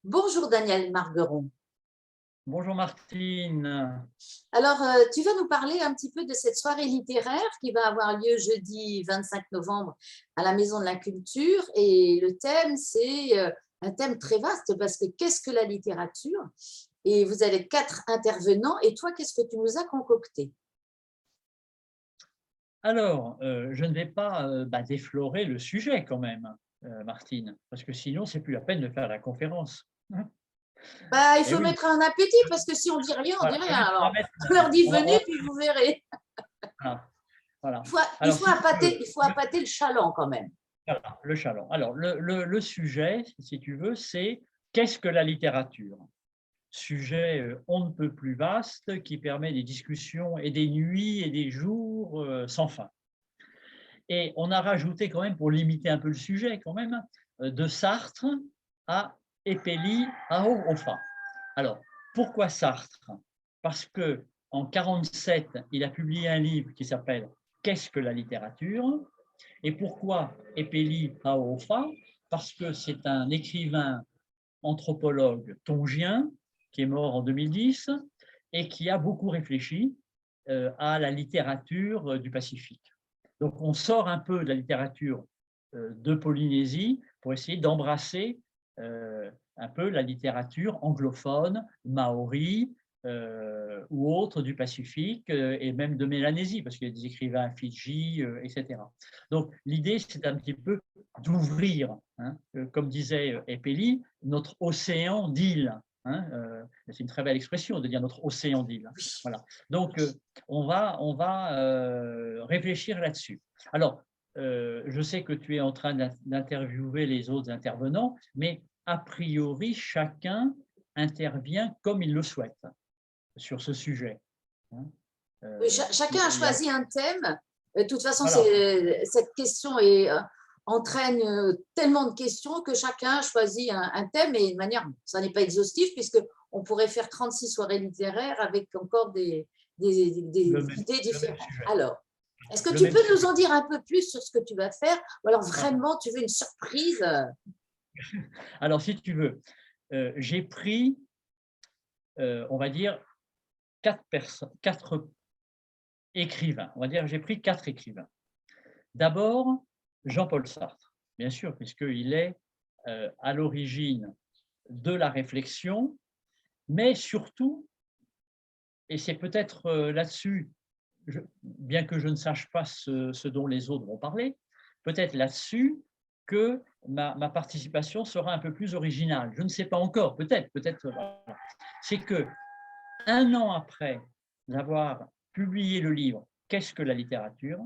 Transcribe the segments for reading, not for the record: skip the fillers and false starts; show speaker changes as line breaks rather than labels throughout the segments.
Bonjour Daniel Margueron.
Bonjour Martine.
Alors, tu vas nous parler un petit peu de cette soirée littéraire qui va avoir lieu jeudi 25 novembre à la Maison de la Culture. Et le thème, c'est un thème très vaste parce que qu'est-ce que la littérature? Et vous allez être 4 intervenants. Et toi, qu'est-ce que tu nous as concocté?
Alors, je ne vais pas déflorer le sujet quand même, Martine, parce que sinon, c'est plus la peine de faire la conférence.
Bah, il
Eh
faut
oui,
mettre un appétit parce que si on dit rien, on dit
voilà,
rien.
on va
Alors,
mettre un
on leur
appétit.
dit venez, puis vous verrez.
Voilà, voilà.
Il
Alors,
faut
si tu veux,
appâter le chaland quand même.
voilà, le chaland. Alors, le sujet, si tu veux, c'est qu'est-ce que la littérature? Sujet on ne peut plus vaste qui permet des discussions et des nuits et des jours sans fin. Et on a rajouté quand même, pour limiter un peu le sujet quand même, de Sartre à Epeli à Offa. Alors, pourquoi Sartre? Parce que en 1947, il a publié un livre qui s'appelle Qu'est-ce que la littérature? Et pourquoi Epeli à Offa? Parce que c'est un écrivain anthropologue tongien qui est mort en 2010 et qui a beaucoup réfléchi à la littérature du Pacifique. Donc, on sort un peu de la littérature de Polynésie pour essayer d'embrasser un peu la littérature anglophone, maori ou autre du Pacifique et même de Mélanésie, parce qu'il y a des écrivains à Fidji, etc. Donc, l'idée, c'est un petit peu d'ouvrir, hein, comme disait Epeli, notre océan d'îles. Hein, c'est une très belle expression de dire notre océan d'îles. Voilà. Donc, on va réfléchir là-dessus. Alors, je sais que tu es en train d'interviewer les autres intervenants, mais a priori, chacun intervient comme il le souhaite sur ce sujet. Hein.
Oui, chacun a
Il y a,
choisi un thème. De toute façon,
voilà,
cette question entraîne tellement de questions que chacun choisit un thème et de manière, ça n'est pas exhaustif puisque on pourrait faire 36 soirées littéraires avec encore des
le même,
idées
le même
différentes.
sujet.
Alors, est-ce que
Le
tu
même
peux nous
sujet.
en dire un peu plus sur ce que tu vas faire ou alors
Voilà.
vraiment tu veux une surprise?
Alors, si tu veux, j'ai pris, on va dire, quatre écrivains. On va dire, j'ai pris 4 écrivains. D'abord, Jean-Paul Sartre, bien sûr, puisqu'il est à l'origine de la réflexion, mais surtout, et c'est peut-être là-dessus, bien que je ne sache pas ce dont les autres vont parler, peut-être là-dessus que ma participation sera un peu plus originale. Je ne sais pas encore, peut-être. Voilà. C'est que 1 an après avoir publié le livre Qu'est-ce que la littérature?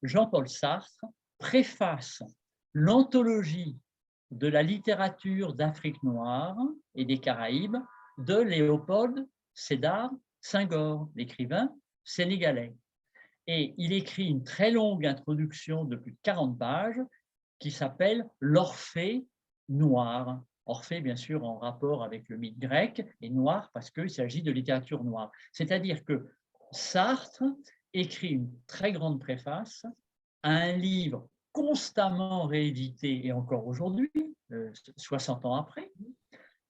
Jean-Paul Sartre préface l'anthologie de la littérature d'Afrique noire et des Caraïbes de Léopold Sédar Senghor, l'écrivain sénégalais. Et il écrit une très longue introduction de plus de 40 pages qui s'appelle L'Orphée noir. Orphée, bien sûr, en rapport avec le mythe grec, et noir parce qu'il s'agit de littérature noire. C'est-à-dire que Sartre écrit une très grande préface à un livre constamment réédité, et encore aujourd'hui, 60 ans après,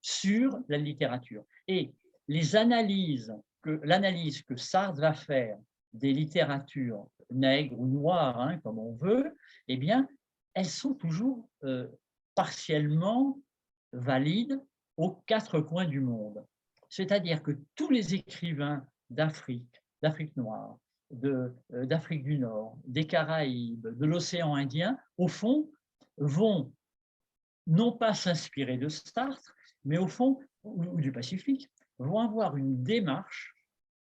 sur la littérature. Et l'analyse que Sartre va faire des littératures nègres ou noires, hein, comme on veut, eh bien, elles sont toujours partiellement valides aux 4 coins du monde. C'est-à-dire que tous les écrivains d'Afrique noire, d'Afrique du Nord, des Caraïbes, de l'océan Indien, au fond, vont non pas s'inspirer de Sartre, mais au fond, ou du Pacifique, vont avoir une démarche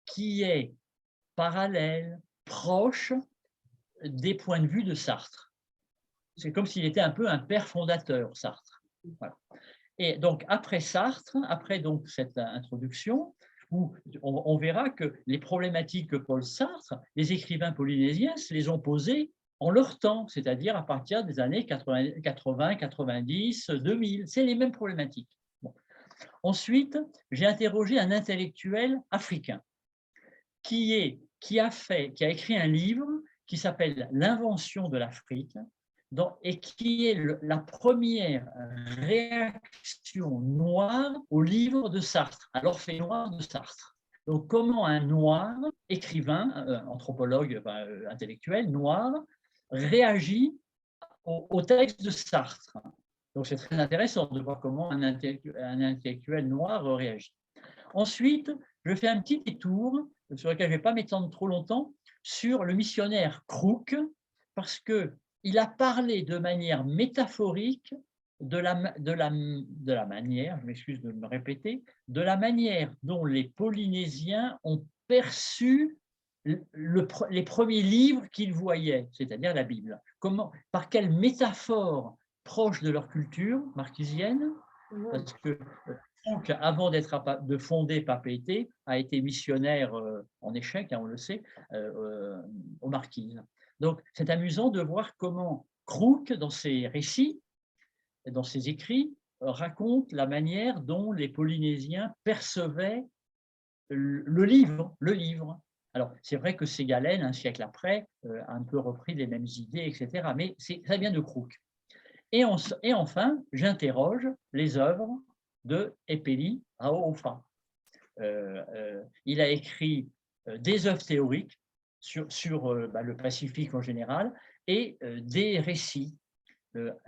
qui est parallèle, proche des points de vue de Sartre. C'est comme s'il était un peu un père fondateur, Sartre. Voilà. Et donc, après Sartre, après donc cette introduction, où on verra que les problématiques que pose Sartre, les écrivains polynésiens se les ont posées en leur temps, c'est-à-dire à partir des années 80, 90, 2000. C'est les mêmes problématiques. Bon. Ensuite, j'ai interrogé un intellectuel africain qui a écrit un livre qui s'appelle L'invention de l'Afrique, et qui est la première réaction noire au livre de Sartre, à l'Orphée noir de Sartre. Donc, comment un noir, écrivain, anthropologue, intellectuel, noir, réagit au texte de Sartre. Donc, c'est très intéressant de voir comment un intellectuel noir réagit. Ensuite, je fais un petit détour sur lequel je ne vais pas m'étendre trop longtemps, sur le missionnaire Crook, parce qu'il a parlé de manière métaphorique de la manière, je m'excuse de me répéter, de la manière dont les Polynésiens ont perçu les premiers livres qu'ils voyaient, c'est-à-dire la Bible. Par quelle métaphore proche de leur culture marquisienne, parce que Crook, avant de fonder Papeete, a été missionnaire en échec, on le sait, aux Marquises. Donc, c'est amusant de voir comment Crook, dans ses récits, dans ses écrits, raconte la manière dont les Polynésiens percevaient le livre. Alors, c'est vrai que Ségalen, un siècle après, a un peu repris les mêmes idées, etc. Mais ça vient de Crook. Et enfin, j'interroge les œuvres de Epeli Raofa. Il a écrit des œuvres théoriques sur le Pacifique en général et des récits,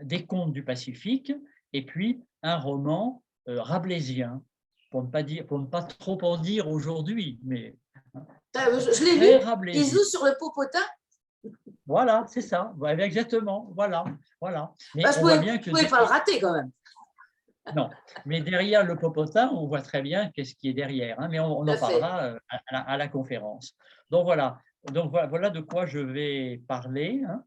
des contes du Pacifique, et puis un roman rabelaisien, pour ne pas trop en dire aujourd'hui, mais
je l'ai lu, il joue sur le popotin.
Voilà, c'est ça, exactement, voilà. Mais
je ne pouvais pas le rater quand même.
Non, mais derrière le popotin, on voit très bien qu'est-ce qui est derrière, hein, mais on en parlera à la conférence. Donc voilà de quoi je vais parler, hein.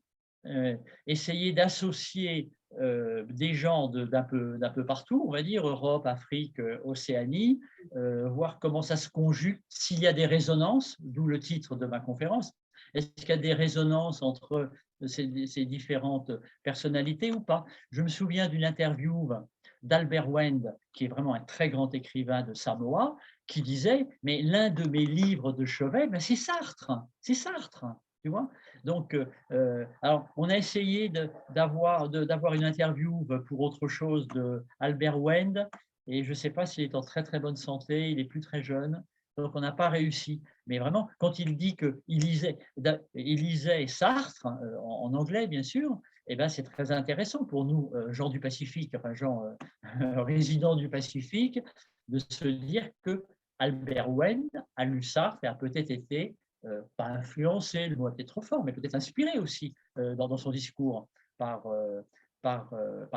Essayer d'associer des gens d'un peu partout, on va dire, Europe, Afrique, Océanie, voir comment ça se conjugue, s'il y a des résonances, d'où le titre de ma conférence. Est-ce qu'il y a des résonances entre ces différentes personnalités ou pas? Je me souviens d'une interview d'Albert Wend, qui est vraiment un très grand écrivain de Samoa, qui disait « Mais l'un de mes livres de chevet, c'est Sartre, tu vois ?» Donc, alors, on a essayé d'avoir une interview pour autre chose d'Albert Wend, et je ne sais pas s'il est en très très bonne santé, il est plus très jeune, donc on n'a pas réussi. Mais vraiment, quand il dit qu'il lisait Sartre, en anglais bien sûr, eh ben, c'est très intéressant pour nous, gens du Pacifique, enfin gens résidents du Pacifique, de se dire que Albert Wend a lu Sartre et a peut-être été, pas influencé, le mot est peut-être trop fort, mais peut-être inspiré aussi dans son discours par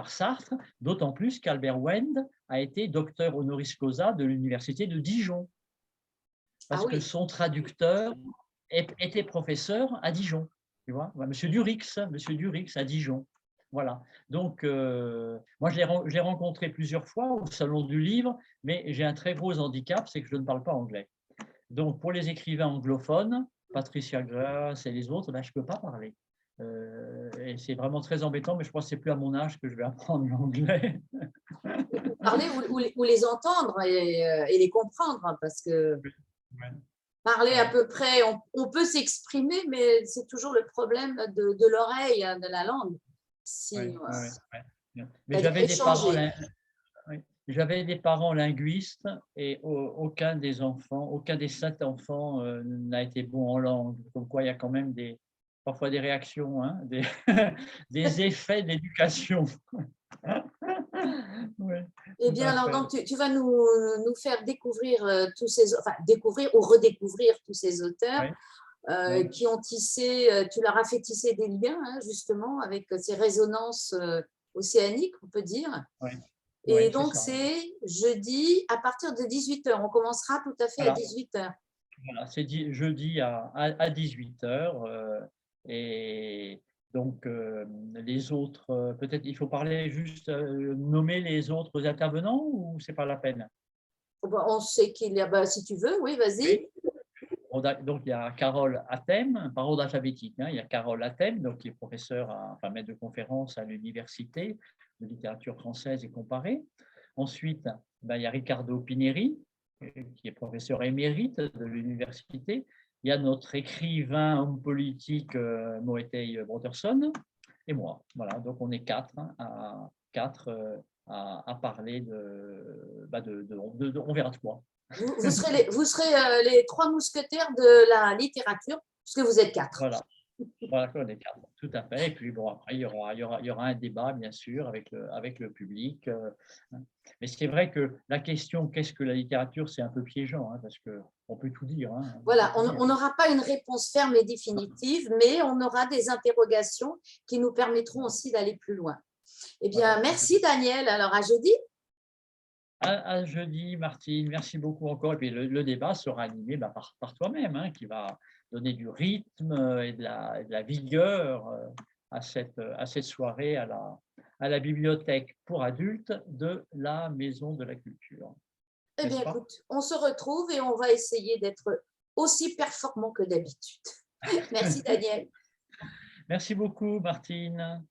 Sartre, d'autant plus qu'Albert Wend a été docteur honoris causa de l'université de Dijon, parce que son traducteur était professeur à Dijon. Tu vois, Monsieur Durix à Dijon. Voilà. Donc, moi, je l'ai rencontré plusieurs fois au Salon du Livre, mais j'ai un très gros handicap, c'est que je ne parle pas anglais. Donc, pour les écrivains anglophones, Patricia Grass et les autres, je ne peux pas parler. Et c'est vraiment très embêtant, mais je pense que c'est plus à mon âge que je vais apprendre l'anglais.
Parler ou les entendre et les comprendre, parce que parler à peu près, on peut s'exprimer, mais c'est toujours le problème de l'oreille, de la langue.
Mais j'avais des parents linguistes et aucun des 7 enfants n'a été bon en langue. Donc, il y a quand même parfois des réactions, hein, des effets d'éducation.
Eh bien, alors, donc, tu vas nous faire découvrir découvrir ou redécouvrir tous ces auteurs qui ont tissé, tu leur as fait tisser des liens, hein, justement, avec ces résonances océaniques, on peut dire. Et donc, c'est jeudi à partir de 18h. On commencera tout à fait à 18h.
Voilà, c'est jeudi à 18h. Et donc, les autres, peut-être il faut parler juste, nommer les autres intervenants ou c'est pas la peine?
On sait qu'il y a, si tu veux, oui, vas-y.
Donc, il y a Carole Athème, par ordre alphabétique. Il y a Carole Athème, donc, qui est professeure, maître de conférence à l'Université de littérature française et comparée. Ensuite, il y a Ricardo Pineri, qui est professeur émérite de l'université. Il y a notre écrivain, homme politique, Moetei Brotherson. et moi. Voilà, donc on est quatre, hein, à parler on verra de quoi.
Vous serez les 3 mousquetaires de la littérature, puisque vous êtes 4.
Voilà, on est quatre, tout à fait. Et puis bon, après, il y aura un débat, bien sûr, avec le public. Mais c'est vrai que la question qu'est-ce que la littérature, c'est un peu piégeant, hein, parce qu'on peut tout dire. Hein,
voilà, on n'aura pas une réponse ferme et définitive, mais on aura des interrogations qui nous permettront aussi d'aller plus loin. Eh bien,
voilà.
merci Daniel. Alors, à jeudi.
À jeudi, Martine. Merci beaucoup encore. Et puis le débat sera animé par toi-même, hein, qui va donner du rythme et de la vigueur à cette soirée à la bibliothèque pour adultes de la Maison de la Culture.
Eh bien, écoute, on se retrouve et on va essayer d'être aussi performant que d'habitude. Merci Daniel.
Merci beaucoup, Martine.